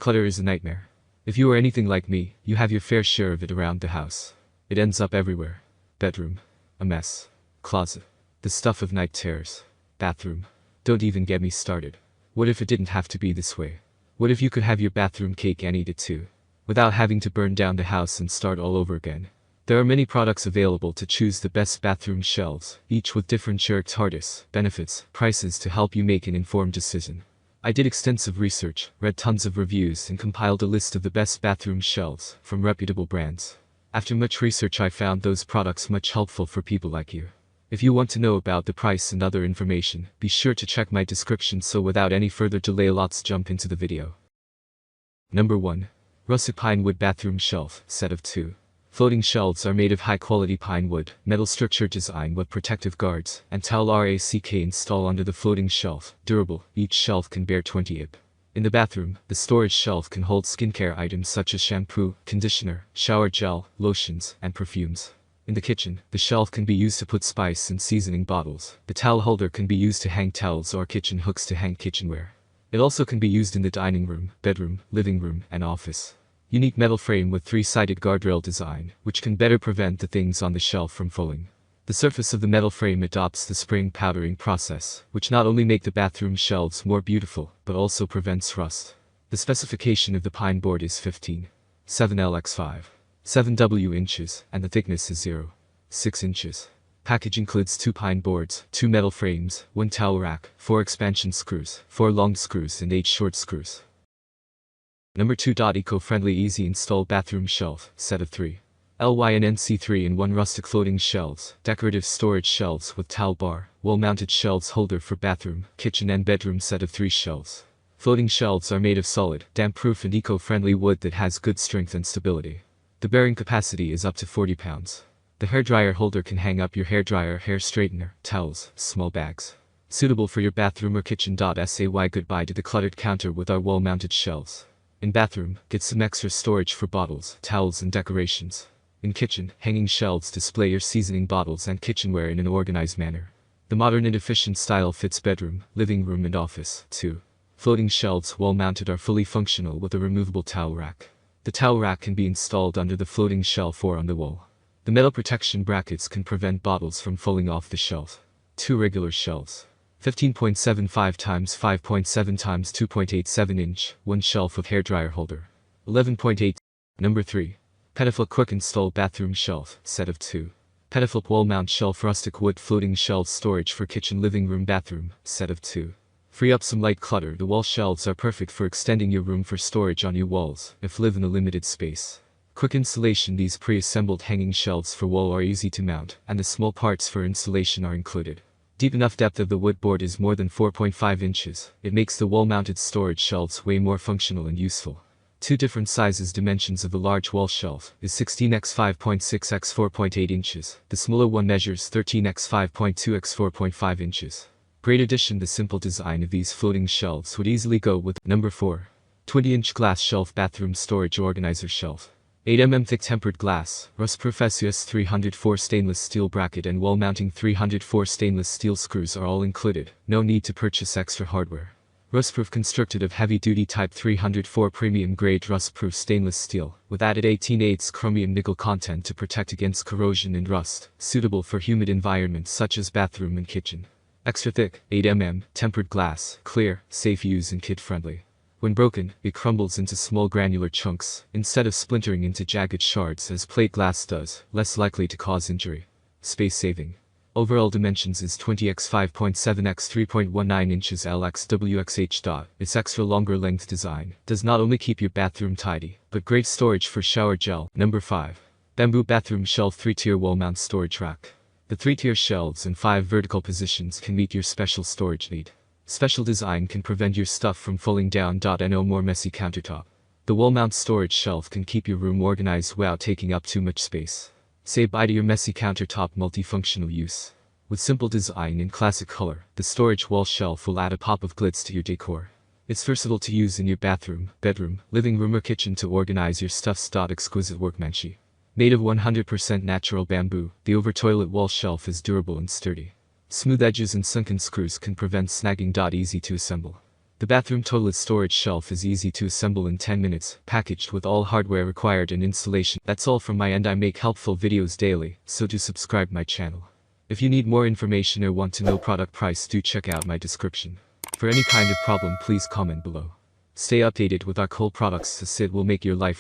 Clutter is a nightmare. If you are anything like me, you have your fair share of it around the house. It ends up everywhere. Bedroom. A mess. Closet. The stuff of night terrors. Bathroom. Don't even get me started. What if it didn't have to be this way? What if you could have your bathroom cake and eat it too? Without having to burn down the house and start all over again. There are many products available to choose the best bathroom shelves, each with different characteristics, benefits, prices to help you make an informed decision. I did extensive research, read tons of reviews and compiled a list of the best bathroom shelves from reputable brands. After much research I found those products much helpful for people like you. If you want to know about the price and other information, be sure to check my description. So without any further delay, let's jump into the video. Number 1. Rustic Pine Wood Bathroom Shelf, Set of 2. Floating shelves are made of high-quality pine wood, metal structure design with protective guards, and towel rack installed under the floating shelf. Durable, each shelf can bear 20 ib. In the bathroom, the storage shelf can hold skincare items such as shampoo, conditioner, shower gel, lotions, and perfumes. In the kitchen, the shelf can be used to put spice and seasoning bottles. The towel holder can be used to hang towels or kitchen hooks to hang kitchenware. It also can be used in the dining room, bedroom, living room, and office. Unique metal frame with 3-sided guardrail design, which can better prevent the things on the shelf from falling. The surface of the metal frame adopts the spring powdering process, which not only make the bathroom shelves more beautiful, but also prevents rust. The specification of the pine board is 15.7 x 5.7 inches, and the thickness is 0.6 inches. Package includes 2 pine boards, 2 metal frames, 1 towel rack, 4 expansion screws, 4 long screws and 8 short screws. Number 2. Eco-friendly easy install bathroom shelf, set of 3. LYNNC 3-in-1 rustic floating shelves, decorative storage shelves with towel bar, wall-mounted shelves holder for bathroom, kitchen and bedroom. Set of 3 shelves. Floating shelves are made of solid, damp-proof and eco-friendly wood that has good strength and stability. The bearing capacity is up to 40 pounds. The hairdryer holder can hang up your hairdryer, hair straightener, towels, small bags. Suitable for your bathroom or kitchen. Say goodbye to the cluttered counter with our wall-mounted shelves. In bathroom, get some extra storage for bottles, towels and decorations. In kitchen, hanging shelves display your seasoning bottles and kitchenware in an organized manner. The modern and efficient style fits bedroom, living room and office, too. Floating shelves wall-mounted are fully functional with a removable towel rack. The towel rack can be installed under the floating shelf or on the wall. The metal protection brackets can prevent bottles from falling off the shelf. 2 regular shelves. 15.75 x 5.7 x 2.87 inch, 1 shelf of hairdryer holder. 11.8. Number 3. Petaflip Quick Install Bathroom Shelf, set of 2. Petaflip Wall Mount Shelf Rustic Wood Floating Shelf Storage for Kitchen, Living Room, Bathroom, set of 2. Free up some light clutter. The wall shelves are perfect for extending your room for storage on your walls, if live in a limited space. Quick installation. These pre-assembled hanging shelves for wall are easy to mount, and the small parts for installation are included. Deep enough depth of the wood board is more than 4.5 inches. It makes the wall-mounted storage shelves way more functional and useful. 2 different sizes. Dimensions of the large wall shelf is 16 x 5.6 x 4.8 inches. The smaller one measures 13 x 5.2 x 4.5 inches. Great addition. The simple design of these floating shelves would easily go with. Number 4. 20-inch glass shelf bathroom storage organizer shelf. 8 mm thick tempered glass, rust-proof SUS 304 stainless steel bracket and wall-mounting 304 stainless steel screws are all included. No need to purchase extra hardware. Rust-proof, constructed of heavy-duty Type 304 premium-grade rust-proof stainless steel, with added 18/8 chromium nickel content to protect against corrosion and rust, suitable for humid environments such as bathroom and kitchen. Extra thick, 8 mm, tempered glass, clear, safe use and kid-friendly. When broken, it crumbles into small granular chunks, instead of splintering into jagged shards as plate glass does, less likely to cause injury. Space saving. Overall dimensions is 20 x 5.7 x 3.19 inches LXWXH. Its extra longer length design does not only keep your bathroom tidy, but great storage for shower gel. Number 5. Bamboo Bathroom Shelf 3-tier Wall Mount Storage Rack. The 3-tier shelves in 5 vertical positions can meet your special storage need. Special design can prevent your stuff from falling down. No more messy countertop. The wall-mount storage shelf can keep your room organized without taking up too much space. Say bye to your messy countertop. Multifunctional use. With simple design and classic color, the storage wall shelf will add a pop of glitz to your decor. It's versatile to use in your bathroom, bedroom, living room or kitchen to organize your stuffs. Exquisite workmanship. Made of 100% natural bamboo, the over-toilet wall shelf is durable and sturdy. Smooth edges and sunken screws can prevent snagging. Easy to assemble. The bathroom toilet storage shelf is easy to assemble in 10 minutes, packaged with all hardware required and installation. That's all from my end. I make helpful videos daily, so do subscribe my channel. If you need more information or want to know product price, do check out my description. For any kind of problem, please comment below. Stay updated with our cool products, as it will make your life